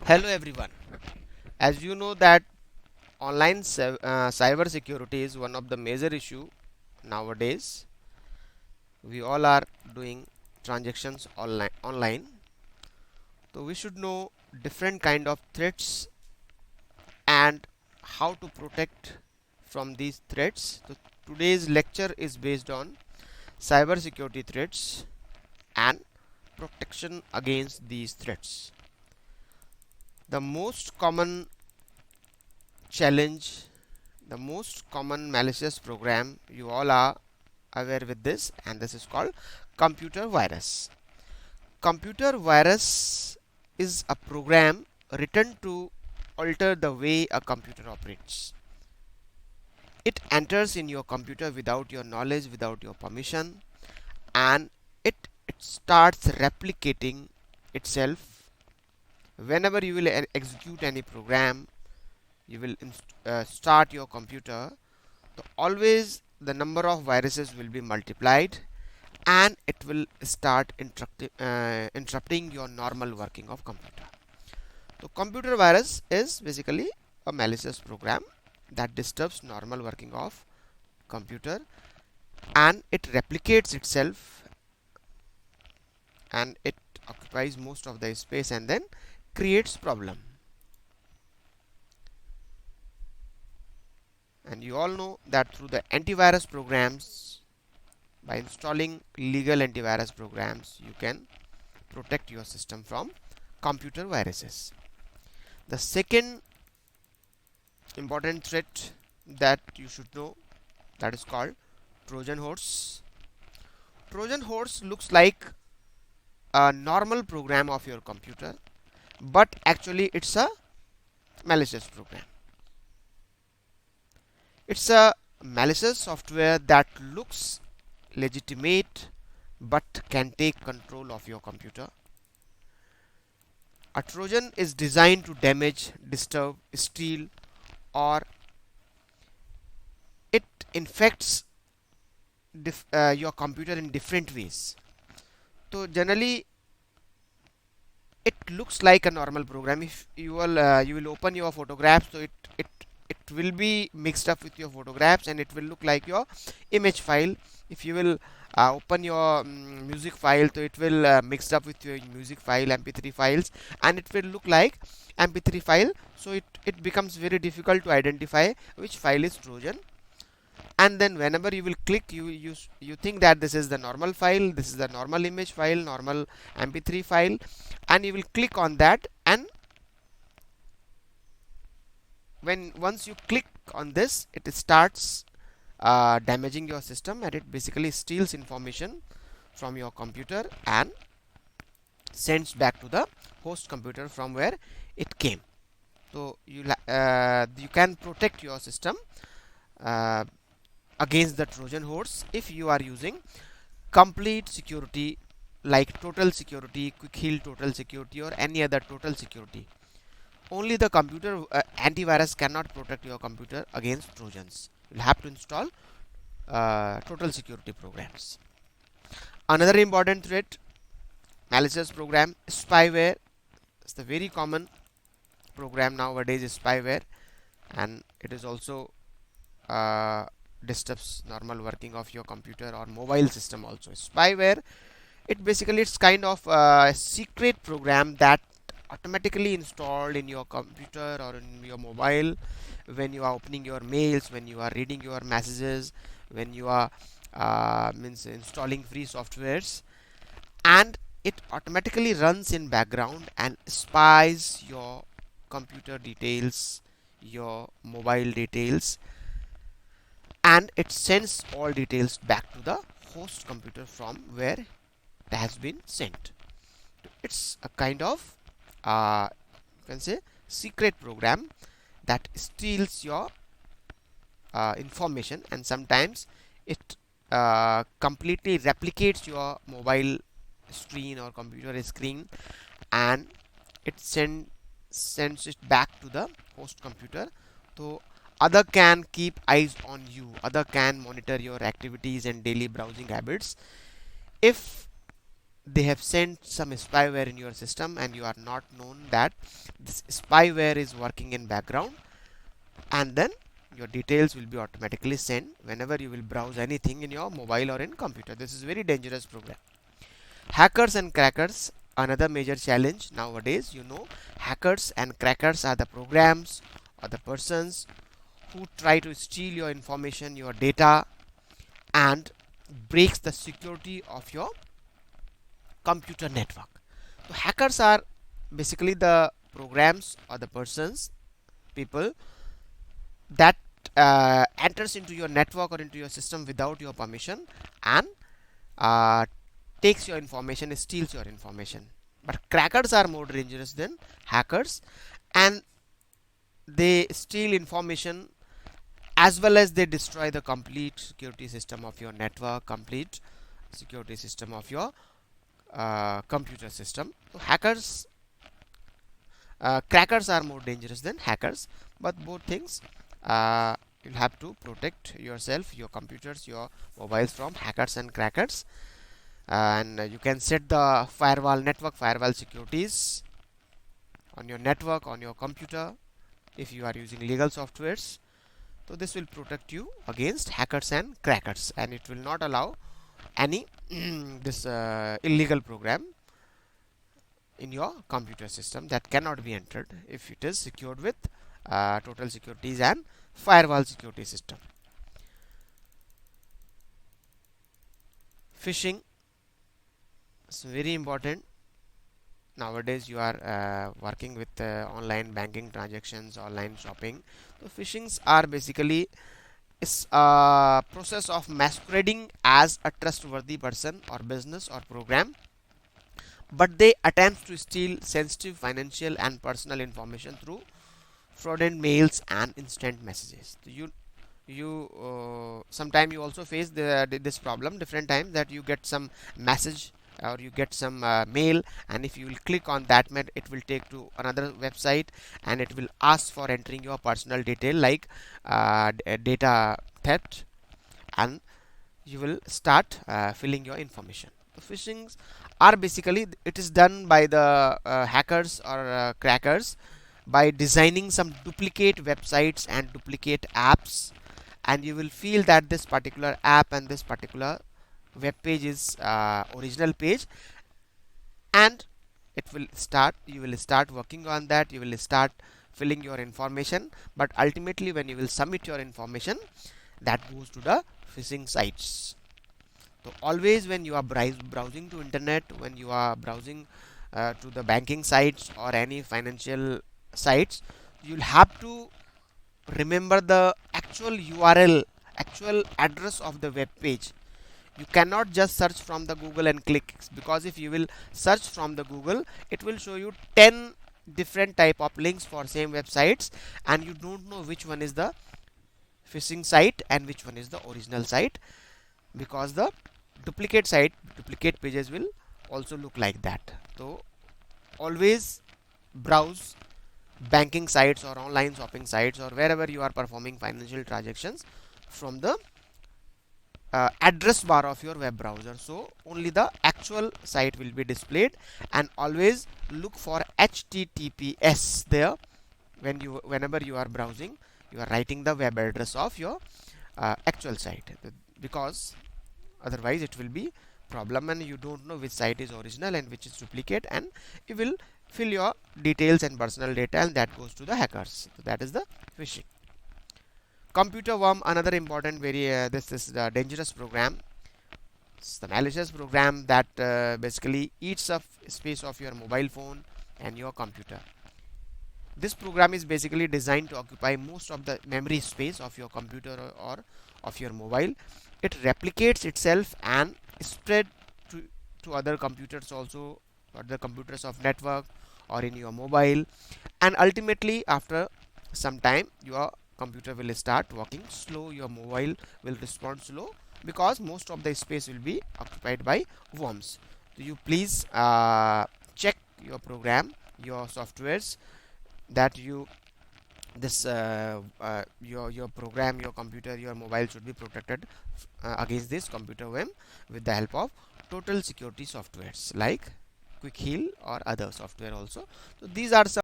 Hello everyone. As you know that online cyber security is one of the major issue nowadays. We all are doing transactions online. So we should know different kind of threats and how to protect from these threats. So today's lecture is based on cyber security threats and protection against these threats. The most common challenge, the most common malicious program, you all are aware with this, and this is called computer virus. Computer virus is a program written to alter the way a computer operates. It enters in your computer without your knowledge, without your permission, and it starts replicating itself. Whenever you will execute any program, you will start your computer, so always the number of viruses will be multiplied, and it will start interrupting your normal working of computer. So computer virus is basically a malicious program that disturbs normal working of computer, and it replicates itself, and it occupies most of the space and then creates problem. And you all know that through the antivirus programs, by installing legal antivirus programs, you can protect your system from computer viruses. The second important threat that you should know, that is called Trojan horse. Trojan horse looks like a normal program of your computer, but actually it's a malicious program. It's a malicious software that looks legitimate but can take control of your computer. A Trojan is designed to damage, disturb, steal, or it infects your computer in different ways. So generally it looks like a normal program. If you will open your photographs, so it will be mixed up with your photographs, and it will look like your image file. If you will open your music file, so it will mixed up with your music file, mp3 files, and it will look like mp3 file. So it becomes very difficult to identify which file is Trojan. And then whenever you will click, you think that this is the normal file, this is the normal image file, normal mp3 file, and you will click on that, and once you click on this, it starts damaging your system, and it basically steals information from your computer and sends back to the host computer from where it came. So you can protect your system uh, against the Trojan horse if you are using complete security like Total Security, Quick Heal Total Security, or any other Total Security. Only the computer antivirus cannot protect your computer against Trojans. You'll have to install Total Security programs. Another important threat, malicious program, spyware. It's the very common program nowadays is spyware, and it is also uh, disturbs normal working of your computer or mobile system also. Spyware, it basically it's kind of a secret program that automatically installed in your computer or in your mobile when you are opening your mails, when you are reading your messages, when you are means installing free softwares, and it automatically runs in background and spies your computer details, your mobile details, and it sends all details back to the host computer from where it has been sent. It's a kind of you can say secret program that steals your information, and sometimes it completely replicates your mobile screen or computer screen, and it sends it back to the host computer. So other can keep eyes on you, other can monitor your activities and daily browsing habits. If they have sent some spyware in your system and you are not known that this spyware is working in background, and then your details will be automatically sent whenever you will browse anything in your mobile or in computer. This is very dangerous program. Hackers and crackers, another major challenge nowadays. Hackers and crackers are the programs or the persons who try to steal your information, your data, and breaks the security of your computer network. So hackers are basically the programs or the persons, people that enters into your network or into your system without your permission and uh, takes your information, steals your information. But crackers are more dangerous than hackers, and they steal information as well as they destroy the complete security system of your network, complete security system of your computer system. So crackers are more dangerous than hackers, but both things you'll have to protect yourself, your computers, your mobiles from hackers and crackers. And you can set the network firewall securities on your network, on your computer, if you are using legal softwares. So this will protect you against hackers and crackers, and it will not allow any this illegal program in your computer system that cannot be entered if it is secured with total securities and firewall security system. Phishing is very important. Nowadays you are working with online banking transactions, online shopping. So phishings are basically is a process of masquerading as a trustworthy person or business or program, but they attempt to steal sensitive financial and personal information through fraudulent mails and instant messages. So you sometime you also face this problem different times, that you get some message or you get some mail, and if you will click on that mail, it will take to another website and it will ask for entering your personal detail like data theft, and you will start filling your information. The phishings are basically, it is done by the hackers or crackers by designing some duplicate websites and duplicate apps, and you will feel that this particular app and this particular web page is original page, and you will start working on that, you will start filling your information, but ultimately when you will submit your information, that goes to the phishing sites. So always when you are browsing to internet, when you are browsing to the banking sites or any financial sites, you'll have to remember the actual URL, actual address of the web page. You cannot just search from the Google and click, because if you will search from the Google, it will show you 10 different type of links for same websites, and you don't know which one is the phishing site and which one is the original site, because the duplicate pages will also look like that. So always browse banking sites or online shopping sites or wherever you are performing financial transactions from the address bar of your web browser, so only the actual site will be displayed, and always look for HTTPS there. Whenever you are browsing, you are writing the web address of your actual site, because otherwise it will be problem and you don't know which site is original and which is duplicate, and you will fill your details and personal data, and that goes to the hackers. So that is the phishing. Computer worm, another important, very this is the dangerous program. It's the malicious program that basically eats up space of your mobile phone and your computer. This program is basically designed to occupy most of the memory space of your computer or of your mobile. It replicates itself and spread to, to other computers also, or the computers of network or in your mobile, and ultimately after some time your computer will start working slow, your mobile will respond slow, because most of the space will be occupied by worms. So you please check your program, your softwares, that your program, your computer, your mobile should be protected against this computer worm with the help of total security softwares like Quick Heal or other software also. So these are some